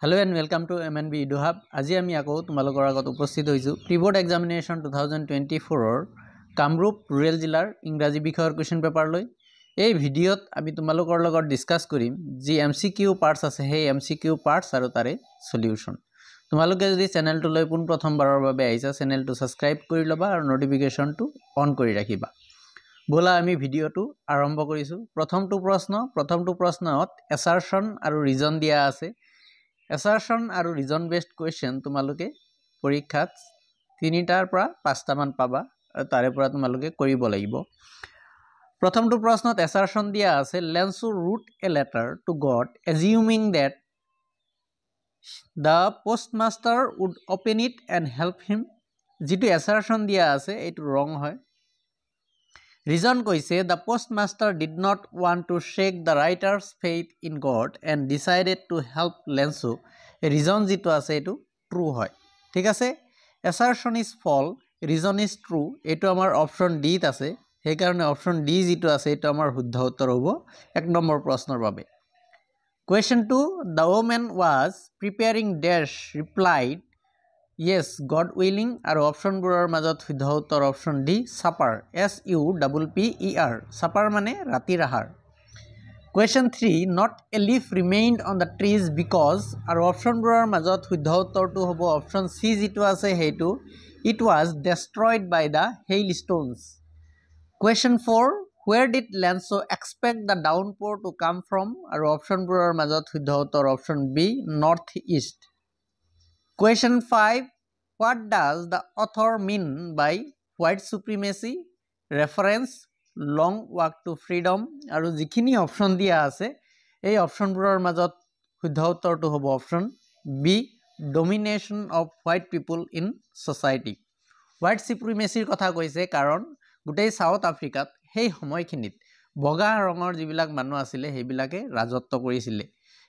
Hello and welcome to MNB EduHub. আজি আমি আকৌ তোমালোকৰ আগত উপস্থিত হৈছো প্ৰিবোৰ্ড এক্সামিনেশ্যন 2024 কামৰূপ ৰুৰেল জিলাৰ ইংৰাজী বিষয়ৰ কোৱেশ্চন পেপাৰ লৈ এই ভিডিঅ'ত আমি তোমালোকৰ লগত ডিসকাস কৰিম যি MCQ পাৰ্টস আছে সেই MCQ পাৰ্টস আৰু তাৰে সলিউশন তোমালোকে যদি চেনেলটো লৈ পোন প্ৰথমবাৰৰ বাবে আহিছা চেনেলটো সাবস্ক্ৰাইব কৰি লবা আৰু নোটিফিকেশনটো অন কৰি ৰাখিবা বলা আমি ভিডিঅ'টো আৰম্ভ কৰিছো প্ৰথমটো প্ৰশ্নত এছাৰশন আৰু ৰিজন দিয়া আছে Assertion আৰু reason based question তোমালোকে পৰীক্ষাত 3টাৰ পৰা 5টা মান পাবা আৰু তাৰে পৰা তোমালোকে কৰিব লাগিব প্ৰথমটো প্ৰশ্নত assertion দিয়া আছে Lenso wrote a letter to God assuming that the postmaster would open it and help him যেটো assertion দিয়া আছে এটো wrong হয় Reason কৈছে the postmaster did not want to shake the writer's faith in God and decided to help Lenso. Reason যেটো আছে এটো true হয় ঠিক আছে assertion is false reason is true এটো আমাৰ অপচন ডি ত আছে সেই কাৰণে অপচন ডি যেটো আছে এটো আমাৰ শুদ্ধ উত্তৰ হ'ব এক নম্বৰ প্ৰশ্নৰ বাবে Question 2 The woman was preparing dash replied Yes, God willing আৰু অপচনবোৰৰ মাজত শুদ্ধ উত্তৰ option D supper SUPPER supper মানে ৰাতিৰ আহাৰ Question 3 Not a leaf remained on the trees because আৰু অপচনবোৰৰ মাজত শুদ্ধ উত্তৰটো হ'ব অপচন সি যেটো আছে হেতু It was destroyed by the hailstones Question 4 Where did Lenso expect the downpour to come from আৰু অপচনবোৰৰ মাজত শুদ্ধ উত্তৰ option B northeast Question 5 What does the author mean by white supremacy reference long walk to freedom আৰু যিখিনি option দিয়া আছে এই অপচনবোৰৰ মাজত শুদ্ধ উত্তৰটো হ'ব option B domination of white people in society white supremacy কথা কৈছে কাৰণ গোটেই সাউথ আফ্ৰিকাত সেই সময়খিনিত বগা ৰঙৰ যিবিলাক মানুহ আছিল সেইবিলাকে ৰাজত্ব কৰিছিল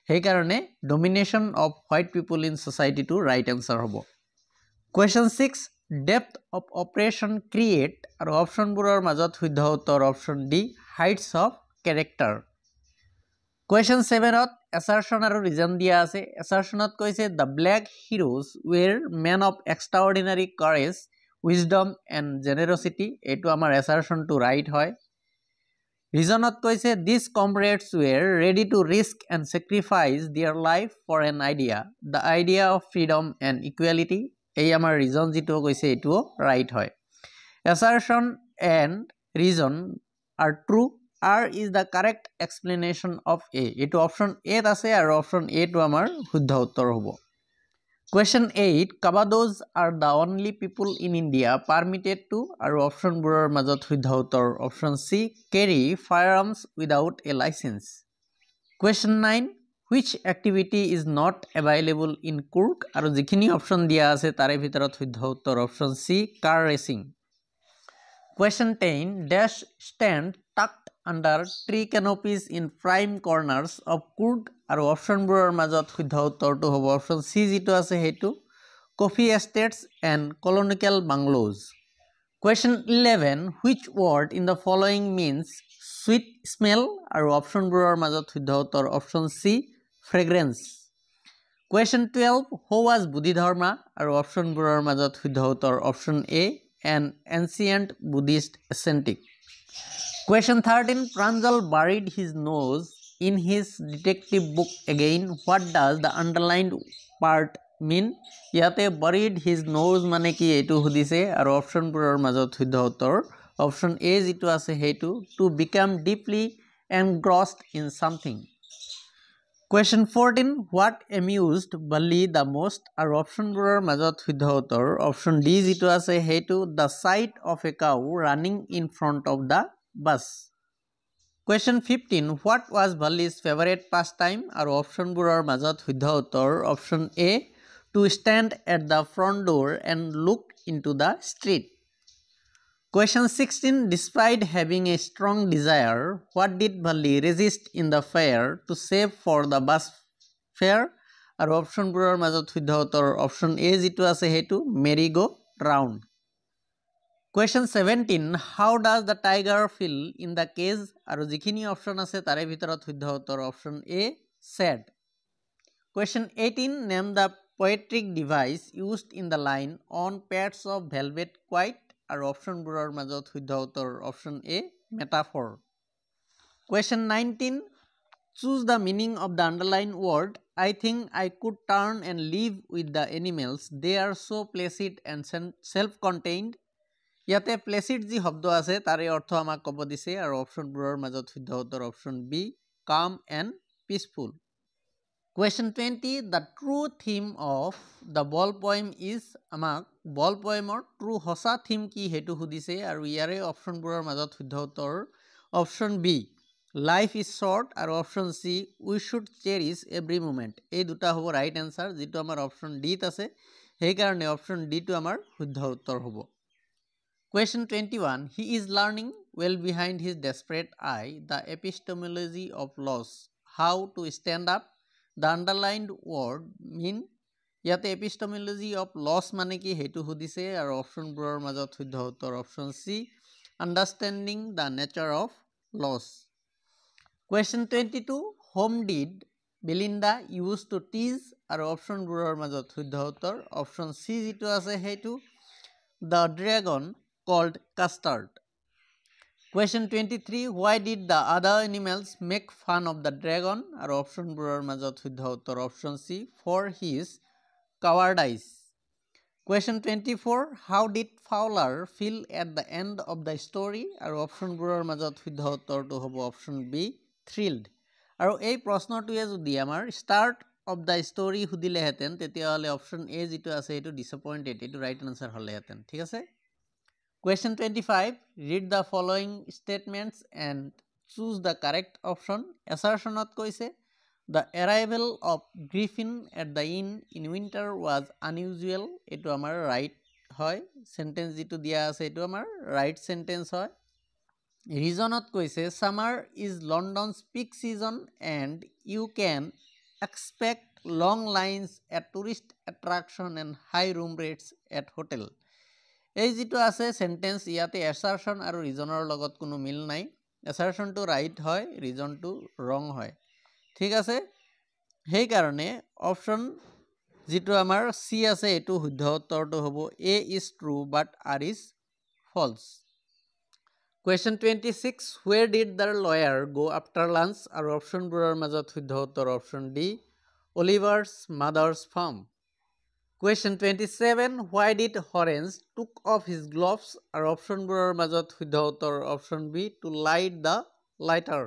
সেই কাৰণে domination of white people in society to right answer হ'ব Question 6 depth of operation create আৰু অপচনবোৰৰ মাজত শুদ্ধ উত্তৰ option D heights of character Question 7 to assertion আৰু reason দিয়া আছে assertionত কৈছে the black heroes were men of extraordinary courage wisdom and generosity এটো আমাৰ assertion to right হয় Reasonত কৈছে these comrades were ready to risk and sacrifice their life for an idea the idea of freedom and equality এই আমাৰ reason যেটো কৈছে এটো right হয় assertion and reason are true R is the correct explanation of A এটো option A ত আছে আৰু option A টো আমাৰ শুদ্ধ উত্তৰ হ'ব Question 8 Kabados are the only people in India permitted to আৰু অপচনবোৰৰ মাজত শুদ্ধ উত্তৰ option C carry firearms without a license Question 9 Which activity is not available in Kurk আৰু যিখিনি অপচন দিয়া আছে তাৰে ভিতৰত শুদ্ধ উত্তৰ option C car racing Question 10 dash stand tucked under tree canopies in prime corners of Kurk আৰু অপচনবোৰৰ মাজত শুদ্ধ উত্তৰটো হ'ব অপচন C যেটো আছে হেতু coffee estates and colonial bungalows Question 11 Which word in the following means sweet smell আৰু অপচনবোৰৰ মাজত শুদ্ধ উত্তৰ option C fragrance Question 12 Who was Bodhidharma আৰু অপচনবোৰৰ মাজত শুদ্ধ উত্তৰ option A an ancient Buddhist ascetic Question 13 Pranjal buried his nose in his detective book again what does the underlined part mean ইয়াতে buried his nose মানে কি এটো সুধিছে আৰু অপচনবোৰৰ মাজত শুদ্ধ উত্তৰ অপচন A যেটো আছে হেতু to become deeply engrossed in something Question 14 What amused Bali the most আৰু অপচনবোৰৰ মাজত শুদ্ধ উত্তৰ অপচন D যেটো আছে হেতু the sight of a cow running in front of the bus Question 15 What was Bali's favorite pastime আৰু অপচনবোৰৰ মাজত শুদ্ধ উত্তৰ option A to stand at the front door and look into the street Question 16 Despite having a strong desire what did Bali resist in the fair to save for the bus fare আৰু অপচনবোৰৰ মাজত শুদ্ধ উত্তৰ option A যেটো আছে হেতু merry go round Question 17 How does the tiger feel in the cage আৰু যিখিনি option আছে তাৰে ভিতৰত শুদ্ধ উত্তৰ option A sad Question 18. Name the poetic device used in the line on pads of velvet quiet আৰু অপশ্যনবোৰৰ মাজত শুদ্ধ উত্তৰ option A metaphor. Question 19. Choose the meaning of the underlined word. I think I could turn and live with the animals. They are so placid and self-contained. ইয়াতে placid যি শব্দ আছে তাৰে অৰ্থ আমাক ক'ব দিছে আৰু অপশ্যনবোৰৰ মাজত শুদ্ধ উত্তৰ option B calm and peaceful. Question 20. The true theme of the ball poem is আমাক ball poemৰ true সঁচা theme কি হেতু সুধিছে আৰু ইয়াৰে অপশ্যনবোৰৰ মাজত শুদ্ধ উত্তৰ option B life is short আৰু option C we should cherish every moment. এই দুটা হ'ব ৰাইট এনসাৰ যেটো আমাৰ অপশ্যন D ত আছে সেই কাৰণে অপশ্যন D টো আমাৰ শুদ্ধ উত্তৰ হ'ব. Question 21. He is learning well behind his desperate eye the epistemology of loss. How to stand up. The underlined word mean. ইয়াতে epistemology of loss মানে কি হেতু সুধিছে আৰু অপশ্যনবোৰৰ মাজত শুদ্ধ উত্তৰ option C understanding the nature of loss. Question 22. Whom did Belinda use to tease আৰু অপশ্যনবোৰৰ মাজত শুদ্ধ উত্তৰ অপশ্যন C যেটো আছে হেতু the dragon called Custard. Question 23. Why did the other animals make fun of the dragon? আৰু অপশ্যনবোৰৰ মাজত শুদ্ধ উত্তৰ option C for his cowardice. Question 24. How did Fowler feel at the end of the story? আৰু অপশ্যনবোৰৰ মাজত শুদ্ধ উত্তৰটো হ'ব option B thrilled. আৰু এই প্ৰশ্নটোৱে যদি আমাৰ start of the story সুধিলেহেঁতেন তেতিয়াহ'লে অপশ্যন A যেটো আছে এইটো disappointed এইটো ৰাইট আনসাৰ হ'লেহেঁতেন ঠিক আছে. Question 25. Read the following statements and choose the correct option. Assertionত কৈছে the arrival of Griffin at the inn in winter was unusual. এইটো আমাৰ right হয়. Sentence যেটো দিয়া আছে এইটো আমাৰ right sentence হয়. Reasonত কৈছে summer is London's peak season and you can expect long lines at tourist attraction and high room rates at hotel. এই যেটো আছে সেন্টেন্স ইয়াতে assertion আৰু reasonৰ লগত কোনো মিল নাই. assertionটো right হয় reasonটো wrong হয় ঠিক আছে সেই কাৰণে অপশ্যন যেটো আমাৰ C আছে এটো শুদ্ধ উত্তৰটো হ'ব A is true but R is false. Question 26. Where did the lawyer go after lunch আৰু অপশ্যনবোৰৰ মাজত শুদ্ধ উত্তৰ option D Oliver's mother's farm. Question 27. Why did Horace took off his gloves আৰু অপশ্যনবোৰৰ মাজত শুদ্ধ উত্তৰ option B to light the lighter.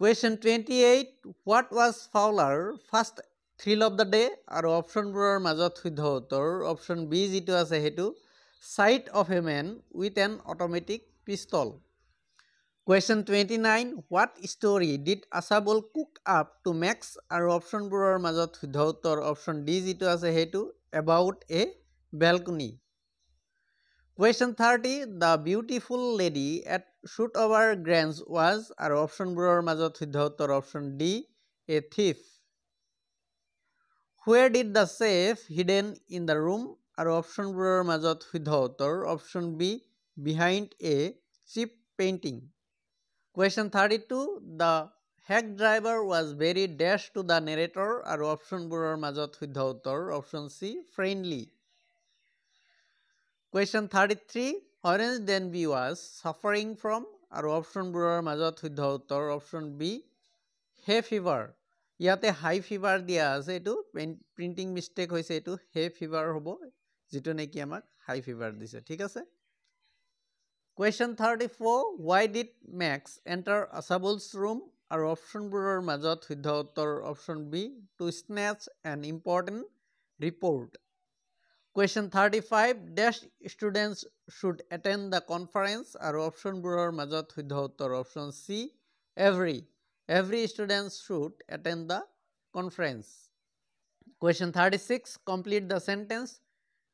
Question 28. What was Fowler first thrill of the day আৰু অপশ্যনবোৰৰ মাজত শুদ্ধ উত্তৰ অপশ্যন B যেটো আছে হেতু sight of a man with an automatic pistol. Question 29. What story did Asabul cook up to Max আৰু অপশ্যনবোৰৰ মাজত শুদ্ধ উত্তৰ অপশ্যন D যেটো আছে হেতু about a balcony. Question 30. The beautiful lady at Shootover Grange was আৰু অপশ্যনবোৰৰ মাজত শুদ্ধ উত্তৰ option D a thief. Where did the safe hidden in the room আৰু অপশ্যনবোৰৰ মাজত শুদ্ধ উত্তৰ option B behind a cheap painting. Question 32. The hack driver was very dash to the narrator আৰু অপশ্যনবোৰৰ মাজত শুদ্ধ উত্তৰ option C friendly. Question 33. Orange Denby was suffering from আৰু অপশ্যনবোৰৰ মাজত শুদ্ধ উত্তৰ অপশ্যন B hay fever. ইয়াতে হাই ফিভাৰ দিয়া আছে এটো প্ৰিন্টিং মিস্টেক হৈছে এটো হে ফিভাৰ হ'ব যেটো নেকি আমাক হাই ফিভাৰ দিছে ঠিক আছে. Question 34. Why did Max enter Asabul's room আৰু অপশ্যনবোৰৰ মাজত শুদ্ধ উত্তৰ option B to snatch an important report. Question 35. Dash students should attend the conference আৰু অপশ্যনবোৰৰ মাজত শুদ্ধ উত্তৰ option C every student should attend the conference. Question 36. Complete the sentence.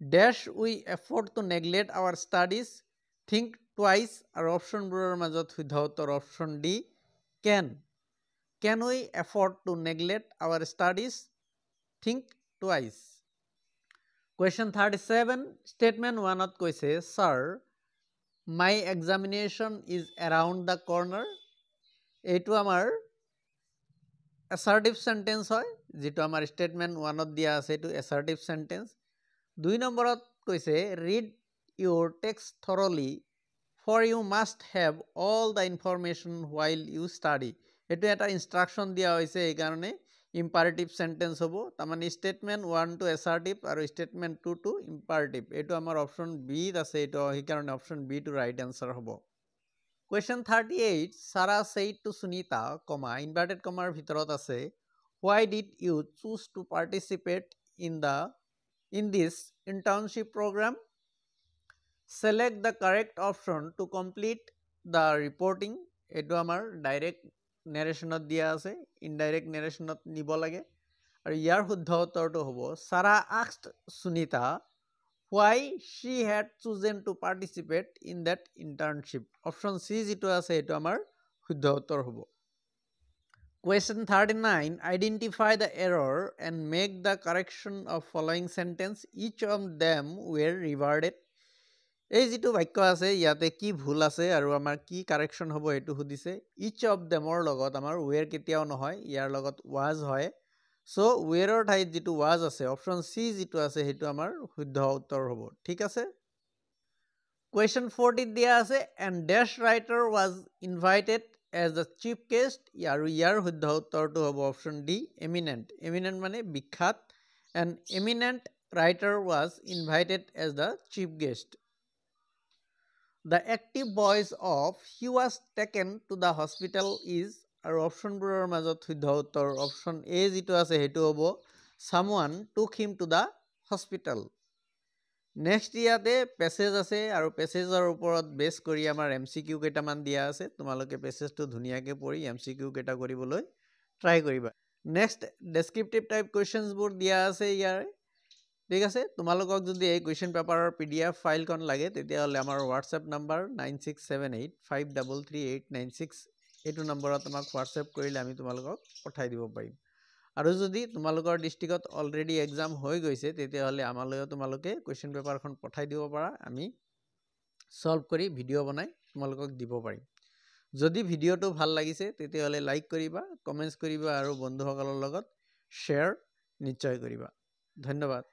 Dash we afford to neglect our studies. Think twice আৰু অপশ্যনবোৰৰ মাজত শুদ্ধ উত্তৰ option D can we afford to neglect our studies? Think twice. Question 37. Statement 1ত কৈছে sir my examination is around the corner. এইটো আমাৰ assertive sentence হয় যেটো আমাৰ statement 1 ত দিয়া আছে এটো assertive sentence 2 নম্বৰত কৈছে read your text thoroughly for you must have all the information while you study এটো এটা ইনস্ট্রাকশন দিয়া হৈছে এই কারণে imperative sentence হবো তামানে statement 1 to assertive আৰু statement 2 to imperative এটো আমাৰ অপশন বি আছে এটো এই কারণে option B to right answer হবো Question 38 Sarah said to Sunita, inverted comma ভিতৰত আছে why did you choose to participate in this internship program select the correct option to complete the reporting এটো আমাৰ direct নেৰেশনত দিয়া আছে indirect নেৰেশনত নিব লাগে আৰু ইয়াৰ শুদ্ধ উত্তৰটো হ'ব Sarah asked Sunita why she had chosen to participate in that internship option C যেটো আছে এটো আমাৰ শুদ্ধ উত্তৰ হ'ব Question 39 identify the error and make the correction of following sentence each of them were rewarded এই যেটো বাক্য আছে ইয়াতে কি ভুল আছে আৰু আমাৰ কি কাৰেকশন হ'ব এটো সুধিছে each of themৰ লগত আমাৰ were কেতিয়াও নহয় ইয়াৰ লগত was হয় So, where ঠাইত যেটো was আছে অপশন সি যেটো আছে হেতু আমাৰ শুদ্ধ উত্তৰ হ'ব ঠিক আছে Question 40 দিয়া আছে and dash writer was invited as the chief guest আৰু ইয়াৰ শুদ্ধ উত্তৰটো হ'ব অপশন ডি eminent মানে বিখ্যাত and eminent writer was invited as the chief guest The active voice of he was taken to the hospital is আৰু অপশনবোৰৰ মাজত শুদ্ধ উত্তৰ অপশন এ যেটো আছে হেতু হ'ব someone took him to the hospital next ইয়াতে প্যাসেজ আছে আৰু প্যাসেজৰ ওপৰত বেস কৰি আমাৰ এমসিকিউ কেইটামান দিয়া আছে তোমালোকে প্যাসেজটো ধুনিয়াকে পঢ়ি এমসিকিউ কেইটা কৰিবলৈ ট্ৰাই কৰিবা নেক্সট ডেসক্ৰিপটিভ টাইপ কোৱেশ্চনছ বোৰ দিয়া আছে ইয়াৰে ঠিক আছে তোমালোকক যদি এই কোৱেশ্চন পেপাৰৰ পিডিএফ ফাইলখন লাগে তেতিয়া হলে আমাৰ WhatsApp নম্বৰ 9678533896 এইটো নম্বৰত তোমাক WhatsApp কৰিলে আমি তোমালোকক পঠাই দিব পাৰিম আৰু যদি তোমালোকৰ ডিস্ট্ৰিক্টত অলৰেডি এক্সাম হৈ গৈছে তেতিয়া হলে আমালৈও তোমালোকে কোৱেশ্চন পেপাৰখন পঠাই দিব পাৰা আমি সলভ কৰি ভিডিও বনাই তোমালোকক দিব পাৰিম যদি ভিডিওটো ভাল লাগিছে তেতিয়া হলে লাইক কৰিবা কমেন্টস কৰিবা আৰু বন্ধুসকলৰ লগত শেয়াৰ নিশ্চয় কৰিবা ধন্যবাদ